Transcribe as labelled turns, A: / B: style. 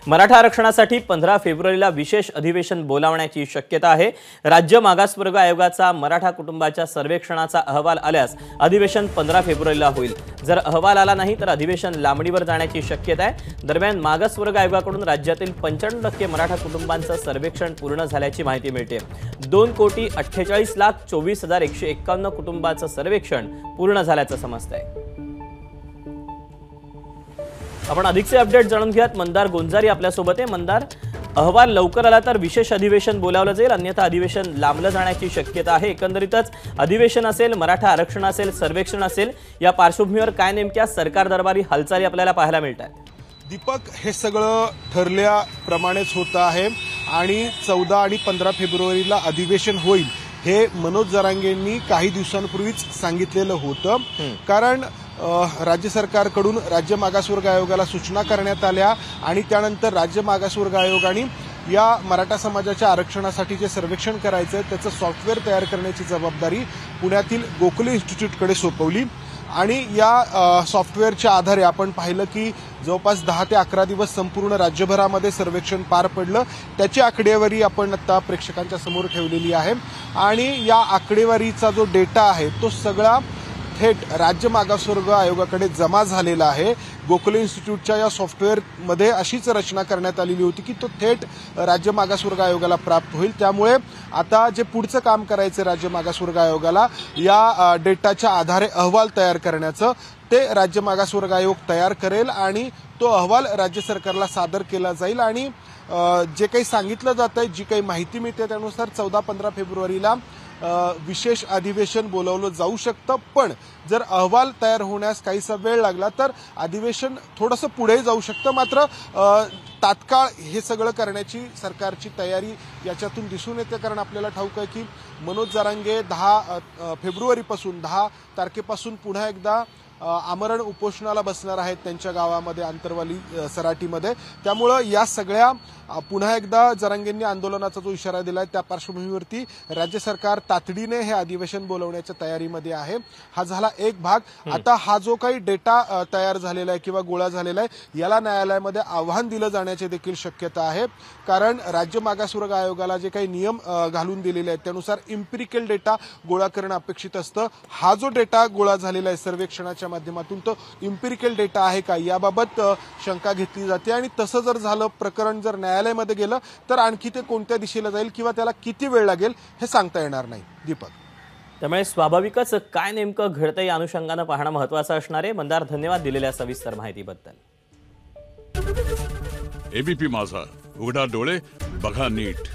A: मराठा आरक्षणासाठी 15 फेब्रुवारीला विशेष अधिवेशन बोलावण्याची शक्यता आहे। राज्य मागासवर्ग आयोगाचा मराठा कुटुंबाच्या सर्वेक्षणाचा अहवाल आल्यास अधिवेशन 15 फेब्रुवारीला होईल। जर अहवाल आला नाही तर अधिवेशन लांबणीवर जाण्याची शक्यता आहे। दरम्यान मागासवर्ग आयोगाकडून राज्यातील 95% मराठा कुटुंबांचं सर्वेक्षण पूर्ण झाल्याची माहिती मिळते। 2,48,24,151 कुटुंबांचं सर्वेक्षण पूर्ण झाल्याचं समजतंय। आपण अधिकचे अपडेट जाणून घेऊयात। मंदार गोंजारी आपल्या सोबत आहे। मंदार, अहवाल लवकर आला तर विशेष अधिवेशन बोलावलं जाईल, अन्यथा अधिवेशन लांबलं जाण्याची शक्यता आहे। एकंदरीतच अधिवेशन असेल, मराठा आरक्षण असेल, सर्वेक्षण असेल, या पार्श्वभूमीवर काय नेमक्या सरकार दरबारी हालचाली आपल्याला पाहायला मिळतात?
B: दीपक, हे सगळं ठरल्याप्रमाणेच होतं आहे आणि 14 आणि 15 फेब्रुवारीला अधिवेशन होईल हे मनोज जरांगेंनी काही दिवसांपूर्वीच सांगितलेलं होतं। कारण राज्य सरकारकडून राज्य मागासवर्ग आयोगाला सूचना करण्यात आल्या आणि त्यानंतर राज्य मागासवर्ग आयोगाने या मराठा समाजाच्या आरक्षणासाठी जे सर्वेक्षण करायचं त्याचं सॉफ्टवेअर तयार करण्याची जबाबदारी पुण्यातील गोखले इन्स्टिट्यूटकडे सोपवली आणि या सॉफ्टवेअरच्या आधारे आपण पाहिलं की जवळपास 10 ते 11 दिवस संपूर्ण राज्यभरामध्ये सर्वेक्षण पार पडलं। त्याची आकडेवारी आपण आता प्रेक्षकांच्या समोर ठेवलेली आहे आणि या आकडेवारीचा जो डेटा आहे तो सगळा थेट राज्य मागासवर्ग आयोगाकडे जमा झालेला आहे। गोखले इन्स्टिट्यूटच्या या सॉफ्टवेअरमध्ये अशीच रचना करण्यात आलेली होती की तो थेट राज्य मागासवर्ग आयोगाला प्राप्त होईल। त्यामुळे आता जे पुढचं काम करायचं राज्य मागासवर्ग आयोगाला या डेटाच्या आधारे अहवाल तयार करण्याचं, ते राज्य मागासवर्ग आयोग तयार करेल आणि तो अहवाल राज्य सरकारला सादर केला जाईल आणि जे काही सांगितलं जात आहे, जी काही माहिती मिळते त्यानुसार 14-15 फेब्रुवारीला विशेष अधिवेशन बोलावलं जाऊ शकतं। पण जर अहवाल तयार होण्यास काहीसा वेळ लागला तर अधिवेशन थोडंसं पुढे जाऊ शकतं। मात्र तात्काळ हे सगळं करण्याची सरकारची तयारी याच्यातून दिसून येते, कारण आपल्याला ठाऊक आहे की मनोज जरांगे 10 फेब्रुवारीपासून 10 तारखेपासून पुन्हा एकदा आमरण उपोषणाला बसणार आहेत त्यांच्या गावामध्ये, आंतरवाली सराटीमध्ये। त्यामुळं या सगळ्या पुन्हा एकदा जरांगेंनी आंदोलनाचा जो इशारा दिलाय त्या पार्श्वभूमीवरती राज्य सरकार तातडीने हे अधिवेशन बोलवण्याच्या तयारीमध्ये आहे। हा झाला एक भाग। आता हा जो काही डेटा तयार झालेला आहे किंवा गोळा झालेला आहे याला न्यायालयामध्ये आव्हान दिलं जाण्याची देखील शक्यता आहे, कारण राज्य मागासवर्ग आयोगाला जे काही नियम घालून दिलेले आहेत त्यानुसार इम्पिरिकल डेटा गोळा करणं अपेक्षित असतं। हा जो डेटा गोळा झालेला आहे सर्वेक्षणाच्या माध्यमातून तो इम्पिरिकल डेटा आहे का याबाबत शंका घेतली जाते आणि तसं जर झालं, प्रकरण जर न्यायालयामध्ये गेलं तर आणखी ते कोणत्या दिशेला जाईल किंवा त्याला किती वेळ लागेल हे सांगता येणार नाही। दीपक,
A: त्यामुळे स्वाभाविकच काय नेमकं घडतंय या अनुषंगानं पाहणं महत्त्वाचं असणार आहे। मंदार, धन्यवाद दिलेल्या सविस्तर माहितीबद्दल।
C: एबीपी माझा, उघडा डोळे बघा नीट।